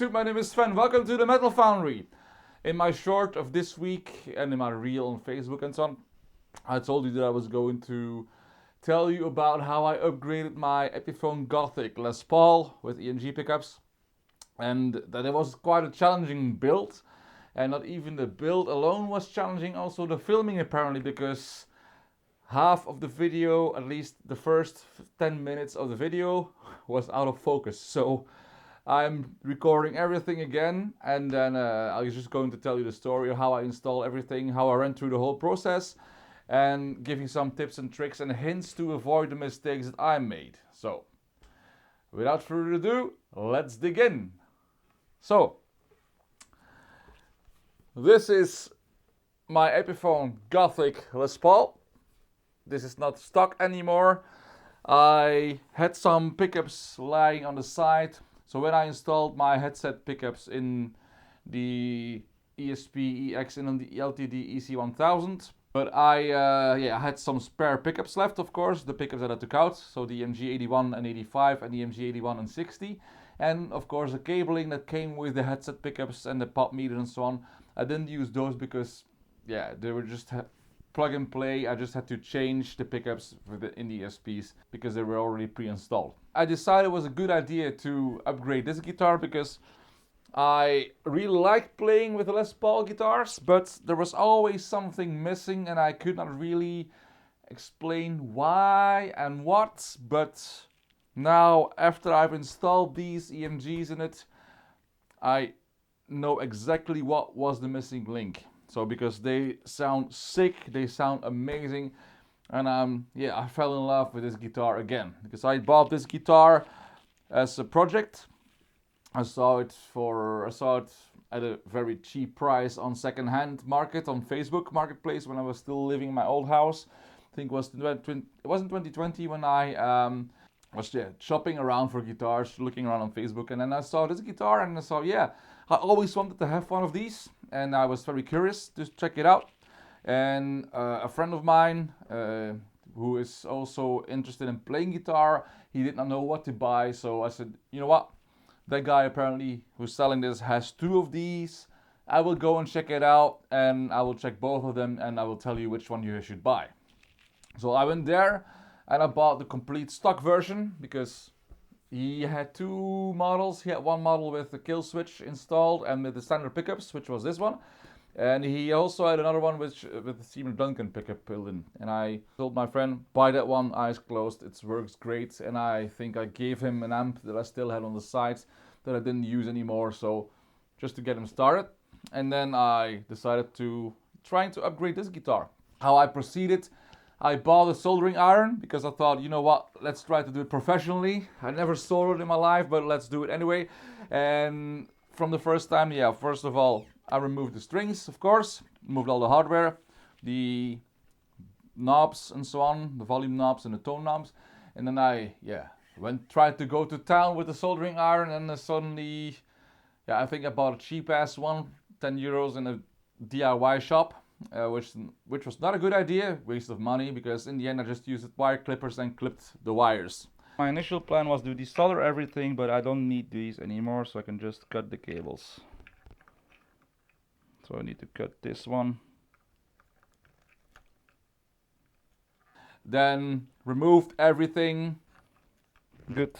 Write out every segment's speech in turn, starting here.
YouTube, my name is Sven. Welcome to the Metal Foundry. In my short of this week and in my reel on Facebook and so on, I told you that I was going to tell you about how I upgraded my Epiphone Goth Les Paul with EMG pickups, and that it was quite a challenging build. And not even the build alone was challenging, also the filming apparently, because half of the video, at least the first 10 minutes of the video, was out of focus. So I'm recording everything again, and then I was just going to tell you the story of how I install everything, how I ran through the whole process, and giving some tips and tricks and hints to avoid the mistakes that I made. So, without further ado, let's dig in. So, this is my Epiphone Goth Les Paul. This is not stock anymore. I had some pickups lying on the side. So when I installed my headset pickups in the ESP EX and on the LTD EC1000, but I had some spare pickups left, of course, the pickups that I took out, so the MG81 and 85 and the MG81 and 60, and of course the cabling that came with the headset pickups and the pop meter and so on. I didn't use those because, they were just plug and play. I just had to change the pickups in the ESPs because they were already pre-installed. I decided it was a good idea to upgrade this guitar because I really liked playing with the Les Paul guitars, but there was always something missing and I could not really explain why and what. But now, after I've installed these EMGs in it, I know exactly what was the missing link. So because they sound sick, they sound amazing, and I fell in love with this guitar again because I bought this guitar as a project. I saw it at a very cheap price on second-hand market on Facebook Marketplace when I was still living in my old house. I think it was in 2020 when I was shopping around for guitars, looking around on Facebook, and then I saw this guitar and I saw, I always wanted to have one of these, and I was very curious to check it out. And a friend of mine who is also interested in playing guitar, he did not know what to buy, so I said, you know what, that guy apparently who's selling this has two of these. I will go and check it out, and I will check both of them, and I will tell you which one you should buy. So I went there and I bought the complete stock version because he had two models. He had one model with the kill switch installed and with the standard pickups, which was this one. And he also had another one with the Seymour Duncan pickup built in. And I told my friend, buy that one, eyes closed, it works great. And I think I gave him an amp that I still had on the side that I didn't use anymore. So just to get him started. And then I decided to trying to upgrade this guitar. How I proceeded, I bought a soldering iron because I thought, you know what, let's try to do it professionally. I never soldered in my life, but let's do it anyway. And from the first time, first of all, I removed the strings, of course, removed all the hardware, the knobs and so on, the volume knobs and the tone knobs. And then I, tried to go to town with the soldering iron, and then suddenly, I think I bought a cheap ass one, 10 euros in a DIY shop. Which was not a good idea, waste of money, because in the end I just used wire clippers and clipped the wires. My initial plan was to desolder everything, but I don't need these anymore, so I can just cut the cables. So I need to cut this one. Then removed everything. Good.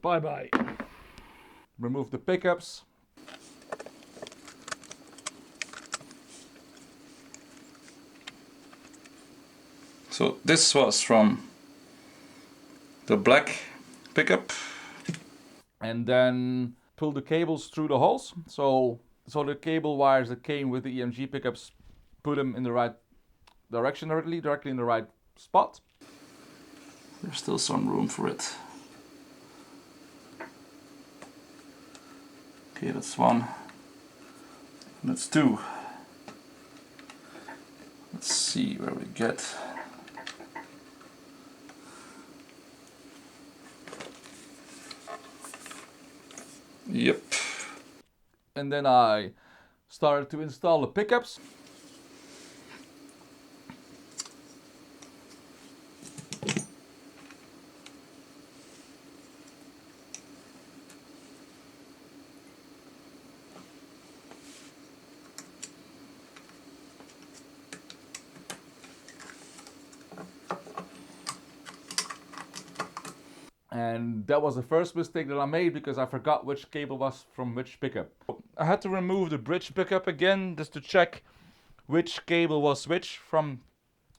Bye bye. Remove the pickups. So this was from the black pickup, and then pull the cables through the holes. So the cable wires that came with the EMG pickups, put them in the right direction, directly in the right spot. There's still some room for it. Okay, that's one. That's two. Let's see where we get. Yep. And then I started to install the pickups. And that was the first mistake that I made because I forgot which cable was from which pickup. I had to remove the bridge pickup again just to check which cable was which from,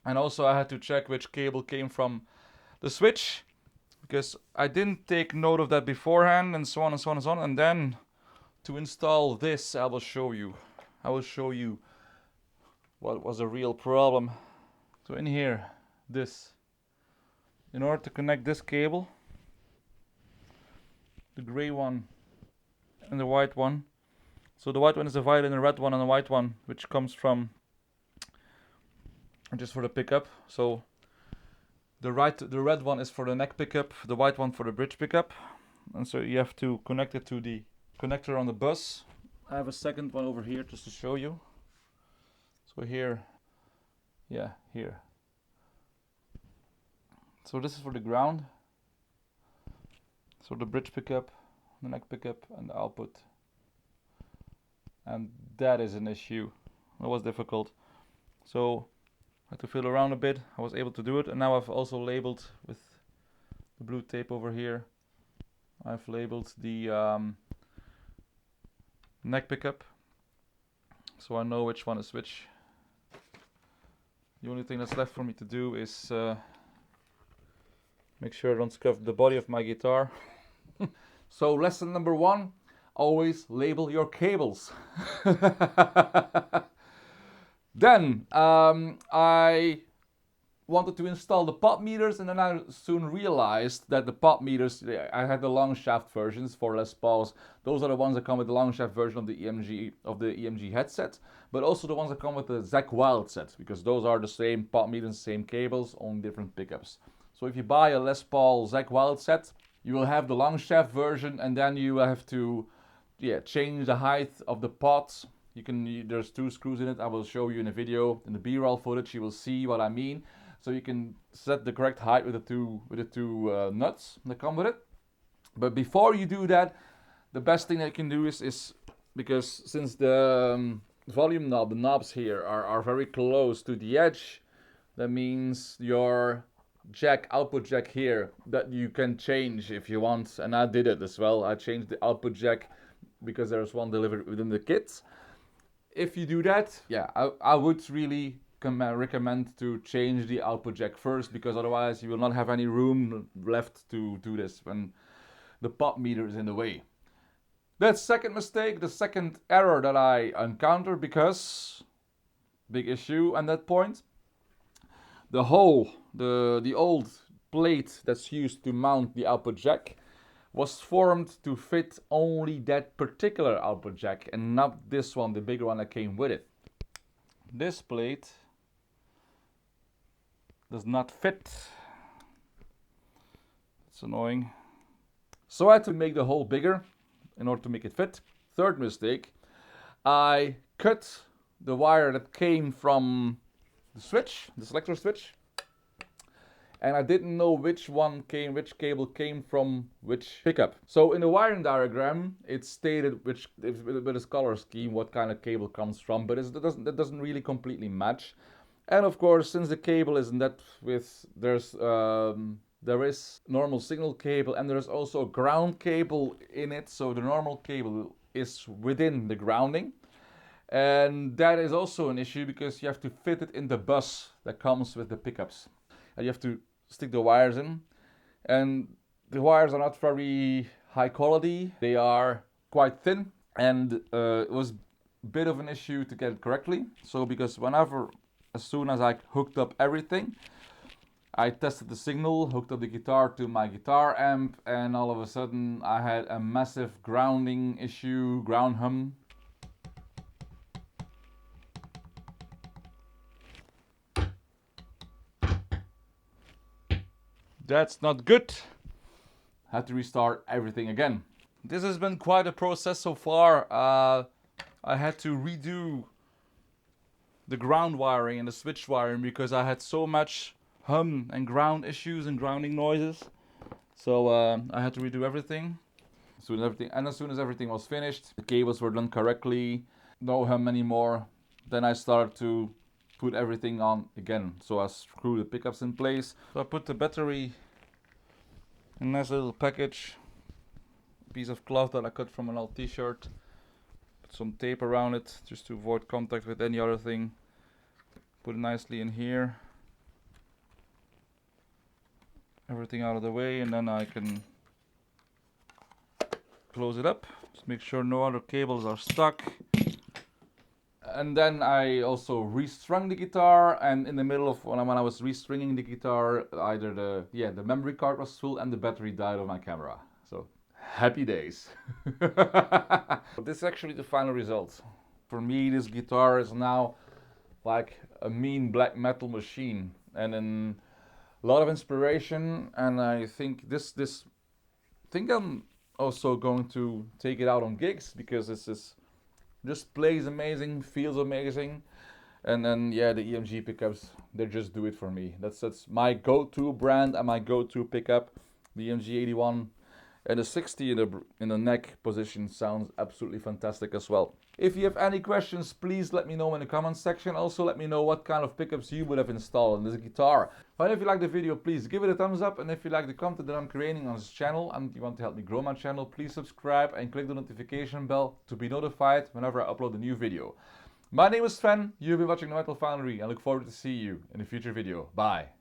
and also I had to check which cable came from the switch because I didn't take note of that beforehand, and so on and so on and so on. And then to install this, I will show you what was a real problem. So in here, in order to connect this cable, the gray one and the white one. So the white one is the violet and the red one and the white one, which comes from just for the pickup. So the red one is for the neck pickup, the white one for the bridge pickup. And so you have to connect it to the connector on the bus. I have a second one over here just to show you. So here, yeah, here. So this is for the ground. So the bridge pickup, the neck pickup, and the output. And that is an issue. It was difficult. So I had to fiddle around a bit. I was able to do it, and now I've also labeled with the blue tape over here. I've labeled the neck pickup, so I know which one is which. The only thing that's left for me to do is make sure I don't scuff the body of my guitar. So lesson number 1, always label your cables. Then I wanted to install the pot meters, and then I soon realized that the pot meters, I had the long shaft versions for Les Pauls. Those are the ones that come with the long shaft version of the EMG headset, but also the ones that come with the Zach Wild set, because those are the same pot meters, same cables, on different pickups. So if you buy a Les Paul Zach Wild set, you will have the long shaft version, and then you have to change the height of the pot. There's 2 screws in it. I will show you in a video. In the B-roll footage you will see what I mean. So you can set the correct height with the two nuts that come with it. But before you do that, the best thing that you can do is because since the volume knob, the knobs here are very close to the edge, that means your output jack here that you can change if you want, and I did it as well. I changed the output jack because there's one delivered within the kit. If you do that, I would really recommend to change the output jack first, because otherwise you will not have any room left to do this when the pot meter is in the way. That second mistake, the second error that I encountered, because big issue at that point, the hole, the old plate that's used to mount the output jack was formed to fit only that particular output jack and not this one, the bigger one that came with it. This plate does not fit. It's annoying. So I had to make the hole bigger in order to make it fit. Third mistake, I cut the wire that came from the switch, the selector switch, and I didn't know which cable came from which pickup. So in the wiring diagram, it stated with its color scheme what kind of cable comes from, but that doesn't really completely match. And of course, since the cable isn't that width, there is normal signal cable, and there's also a ground cable in it. So the normal cable is within the grounding, and that is also an issue because you have to fit it in the bus that comes with the pickups. And you have to stick the wires in, and the wires are not very high quality. They are quite thin, and it was a bit of an issue to get it correctly. So because as soon as I hooked up everything, I tested the signal, hooked up the guitar to my guitar amp, and all of a sudden I had a massive grounding issue, ground hum. That's not good. Had to restart everything again. This has been quite a process so far. I had to redo the ground wiring and the switch wiring because I had so much hum and ground issues and grounding noises. So I had to redo everything. As soon as everything was finished, the cables were done correctly, no hum anymore. Then I started to put everything on again. So I screwed the pickups in place. So I put the battery A nice little package, piece of cloth that I cut from an old t-shirt. Put some tape around it just to avoid contact with any other thing. Put it nicely in here. Everything out of the way, and then I can close it up. Just make sure no other cables are stuck. And then I also restrung the guitar, and in the middle of when I was restringing the guitar, either the memory card was full and the battery died on my camera. So happy days. This is actually the final result. For me, this guitar is now like a mean black metal machine, and then a lot of inspiration. And I think I'm also going to take it out on gigs, because this is just plays amazing, feels amazing. And then yeah, the EMG pickups, they just do it for me. That's my go-to brand and my go-to pickup. The EMG 81 and the 60 in the neck position sounds absolutely fantastic as well. If you have any questions, please let me know in the comments section. Also let me know what kind of pickups you would have installed on this guitar. But if you like the video, please give it a thumbs up. And if you like the content that I'm creating on this channel and you want to help me grow my channel, please subscribe and click the notification bell to be notified whenever I upload a new video. My name is Sven, you've been watching the Metal Foundry, and I look forward to see you in a future video. Bye!